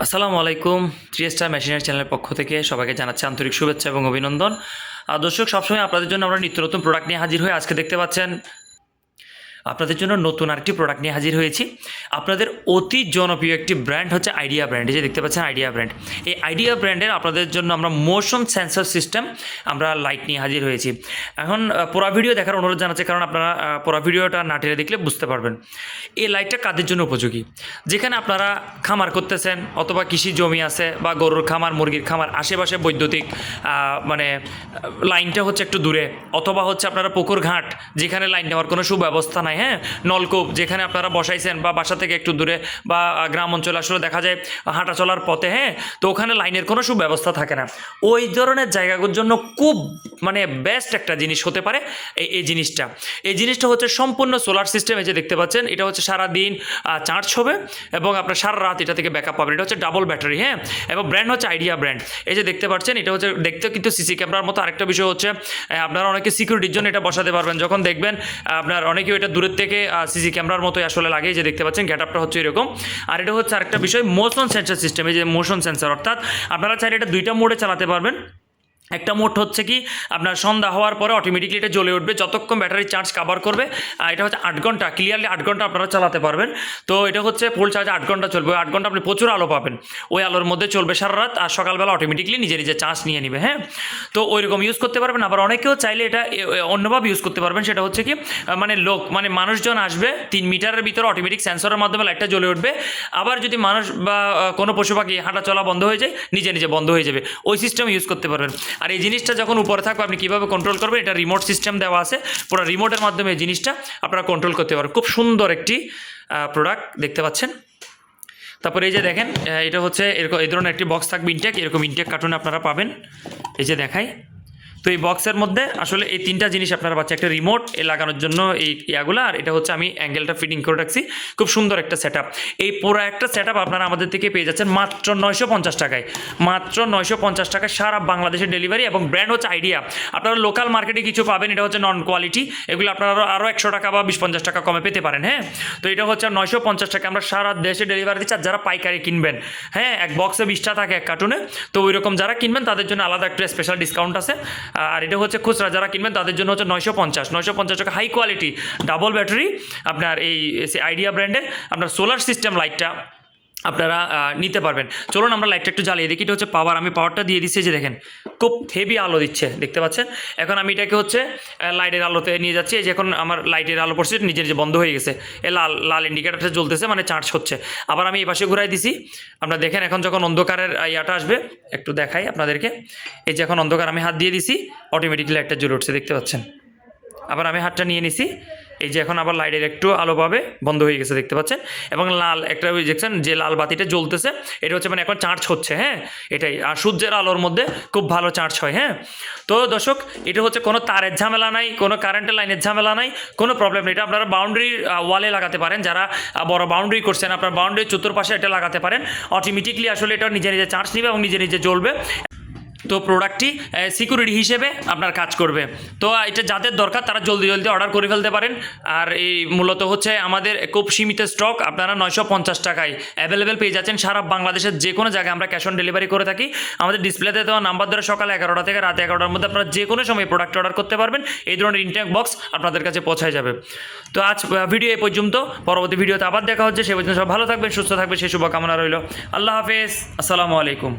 আসসালামু আলাইকুম। Three star machinery চ্যানেলের পক্ষ থেকে সবাইকে জানাচ্ছি আন্তরিক শুভেচ্ছা এবং অভিনন্দন। দর্শক, সবসময় আপনাদের জন্য আমরা নিত্য নতুন প্রোডাক্ট নিয়ে হাজির হয়ে আজকে দেখতে পাচ্ছেন আপনাদের জন্য নতুন আরেকটি প্রোডাক্ট নিয়ে হাজির হয়েছি। আপনাদের অতি জনপ্রিয় একটি ব্র্যান্ড হচ্ছে আইডিয়া ব্র্যান্ড। এই যে দেখতে পাচ্ছেন আইডিয়া ব্র্যান্ড, এই আইডিয়া ব্র্যান্ডের আপনাদের জন্য আমরা মোশন সেন্সর সিস্টেম আমরা লাইট নিয়ে হাজির হয়েছি। এখন পুরো ভিডিও দেখার অনুরোধ জানাচ্ছি, কারণ আপনারা পুরো ভিডিওটা না টেনে দেখলে বুঝতে পারবেন এই লাইটটা কাদের জন্য উপযোগী। যেখানে আপনারা খামার করতেছেন অথবা কৃষি জমি আছে বা গরুর খামার, মুরগির খামার, আশেপাশে বৈদ্যুতিক লাইনটা হচ্ছে একটু দূরে, অথবা হচ্ছে আপনারা পুকুর ঘাট যেখানে লাইন নেওয়ার কোনো সুব্যবস্থা নাই, হ্যাঁ, নলকূপ যেখানে আপনারা বসাইছেন বা বাসা থেকে একটু দূরে বা গ্রাম অঞ্চলে আসলে দেখা যায় হাঁটা চলার পথে, হ্যাঁ, তো ওখানে লাইনের কোনো সুব্যবস্থা থাকে না। ওই ধরনের জায়গাগুলোর জন্য খুব বেস্ট একটা জিনিস হতে পারে এই জিনিসটা হচ্ছে সম্পূর্ণ সোলার সিস্টেম। এই যে দেখতে পাচ্ছেন, এটা হচ্ছে সারাদিন চার্জ হবে এবং আপনার সারা রাত এটা থেকে ব্যাকআপ পাবেন। এটা হচ্ছে ডাবল ব্যাটারি, হ্যাঁ, এবং ব্র্যান্ড হচ্ছে আইডিয়া ব্র্যান্ড। এই যে দেখতে পাচ্ছেন, এটা হচ্ছে দেখতে কিন্তু সিসি ক্যামেরার মতো। আরেকটা বিষয় হচ্ছে আপনারা অনেকে সিকিউরিটির জন্য এটা বসাতে পারবেন। যখন দেখবেন আপনার অনেকেও এটা দূরের থেকে সিসি ক্যামেরার মতোই আসলে লাগে। যে দেখতে পাচ্ছেন গেটআপটা হচ্ছে এরকম। আর এটা হচ্ছে আরেকটা বিষয় মোশন সেন্সর সিস্টেম। এই যে মোশন সেন্সর, অর্থাৎ আপনারা চাইলে এটা দুইটা মোডে চালাতে পারবেন। একটা মোড হচ্ছে কি, আপনার সন্ধ্যা হওয়ার পরে অটোমেটিকলি এটা জ্বলে উঠবে যতক্ষণ ব্যাটারি চার্জ কভার করবে। এটা হচ্ছে 8 ঘন্টা, ক্লিয়ারলি 8 ঘন্টা আপনারা চালাতে পারবেন। তো এটা হচ্ছে ফুল চার্জে 8 ঘন্টা চলবে। 8 ঘন্টা আপনি প্রচুর আলো পাবেন, ওই আলোর মধ্যে চলবে সারা রাত। আর সকালবেলা অটোমেটিকলি নিজে নিজে চার্জ নিয়ে নেবে, হ্যাঁ। তো ওইরকম ইউজ করতে পারবেন। আবার অনেকেও চাইলে এটা অন্যভাবে ইউজ করতে পারবেন। সেটা হচ্ছে কি, মানুষজন আসবে 3 মিটারের ভিতরে অটোমেটিক সেন্সরের মাধ্যমে লাইটটা জ্বলে উঠবে। আবার যদি মানুষ বা কোনো পশু পাখি হাঁটা চলা বন্ধ হয়ে যায়, নিজে নিজে বন্ধ হয়ে যাবে। ওই সিস্টেম ইউজ করতে পারবেন। আর এই জিনিসটা যখন উপরে থাকবে, আপনি কীভাবে কন্ট্রোল করবেন, এটা রিমোট সিস্টেম দেওয়া আছে। পুরো রিমোটের মাধ্যমে এই জিনিসটা আপনারা কন্ট্রোল করতে পারবেন। খুব সুন্দর একটি প্রোডাক্ট দেখতে পাচ্ছেন। তারপরে এই যে দেখেন, এটা হচ্ছে এরকম, এই ধরনের একটি বক্স থাকবে ইনটেক, এরকম ইনটেক কার্টুনে আপনারা পাবেন। এই যে দেখাই, তো এই বক্সের মধ্যে আসলে এই 3টা জিনিস আপনারা পাচ্ছেন। একটা রিমোট এ লাগানোর জন্য এই ইয়াগুলো, আর এটা হচ্ছে আমি অ্যাঙ্গেলটা ফিটিং করে রাখছি। খুব সুন্দর একটা সেটআপ। এই পুরো একটা সেটআপ আপনারা আমাদের থেকে পেয়ে যাচ্ছেন মাত্র 950 টাকায়। মাত্র 950 টাকায় সারা বাংলাদেশের ডেলিভারি, এবং ব্র্যান্ড হচ্ছে আইডিয়া। আপনারা লোকাল মার্কেটে কিছু পাবেন, এটা হচ্ছে নন কোয়ালিটি। এগুলো আপনারা আরও 100 টাকা বা 20-50 টাকা কমে পেতে পারেন, হ্যাঁ। তো এটা হচ্ছে 950 টাকা আমরা সারা দেশে ডেলিভারি দিচ্ছি। আর যারা পাইকারি কিনবেন, হ্যাঁ, এক বক্সে 20টা থাকে এক কার্টুনে, তো ওই রকম যারা কিনবেন তাদের জন্য আলাদা একটা স্পেশাল ডিসকাউন্ট আছে। আর এটা হচ্ছে খুচরা যারা কিনবেন তাদের জন্য হচ্ছে 950 টাকা। হাই কোয়ালিটি ডাবল ব্যাটারি আপনার এই আইডিয়া ব্র্যান্ডের আপনার সোলার সিস্টেম লাইটটা আপনারা নিতে পারবেন। চলুন আমরা লাইটটা একটু জ্বালিয়ে দেখি। এটা হচ্ছে পাওয়ার, আমি পাওয়ারটা দিয়ে দিচ্ছি। যে দেখেন খুব হেভি আলো দিচ্ছে, দেখতে পাচ্ছেন। এখন আমি এটাকে হচ্ছে লাইটের আলোতে নিয়ে যাচ্ছি। এই যে এখন আমার লাইটের আলো পড়ছে, নিজে নিজে বন্ধ হয়ে গেছে। এই লাল লাল ইন্ডিকেটারটা জ্বলতেছে, চার্জ হচ্ছে। আবার আমি এই পাশে ঘুরাই দিছি। আপনারা দেখেন এখন যখন অন্ধকারের ইয়াটা আসবে, একটু দেখাই আপনাদেরকে। এই যে এখন অন্ধকার, আমি হাত দিয়ে দিছি, অটোমেটিকলি লাইটটা জ্বলে উঠছে, দেখতে পাচ্ছেন। আবার আমি হাতটা নিয়ে নিছি, এই যে এখন আবার লাইটের একটু আলো পাবে, বন্ধ হয়ে গেছে, দেখতে পাচ্ছেন। এবং লাল একটা দেখছেন যে লাল বাতিটা জ্বলতেছে, এটা হচ্ছে এখন চার্জ হচ্ছে, হ্যাঁ, এটাই। আর সূর্যের আলোর মধ্যে খুব ভালো চার্জ হয়, হ্যাঁ। তো দর্শক, এটা হচ্ছে কোনো তারের ঝামেলা নাই, কোনো কারেন্টের লাইনের ঝামেলা নাই, কোনো প্রবলেম নেই। এটা আপনারা বাউন্ডারির ওয়ালে লাগাতে পারেন। যারা বড় বাউন্ডারি করছেন, আপনার বাউন্ডারির চতুর্পাশে এটা লাগাতে পারেন। অটোমেটিকলি আসলে এটা নিজে নিজে চার্জ নেবে এবং নিজে নিজে জ্বলবে। তো প্রোডাক্টটি সিকিউরিটি হিসেবে আপনার কাজ করবে। তো এটা যাদের দরকার তারা জলদি জলদি অর্ডার করে ফেলতে পারেন। আর এই মূলত হচ্ছে আমাদের খুব সীমিত স্টক, আপনারা 950 টাকায় অ্যাভেলেবেল পেয়ে যাচ্ছেন সারা বাংলাদেশের যে কোনো জায়গায়। আমরা ক্যাশ অন ডেলিভারি করে থাকি। আমাদের ডিসপ্লেতে দেওয়া নাম্বার ধরে সকাল 11টা থেকে রাত 11টার মধ্যে আপনারা যে কোনো সময় প্রোডাক্ট অর্ডার করতে পারবেন। এই ধরনের ইনটেক বক্স আপনাদের কাছে পৌঁছায় যাবে। তো আজ ভিডিও এই পর্যন্ত। পরবর্তী ভিডিওতে আবার দেখা হচ্ছে। সে পর্যন্ত সব ভালো থাকবেন, সুস্থ থাকবেন, সেই শুভকামনা রইল। আল্লাহ হাফেজ, আসসালামু আলাইকুম।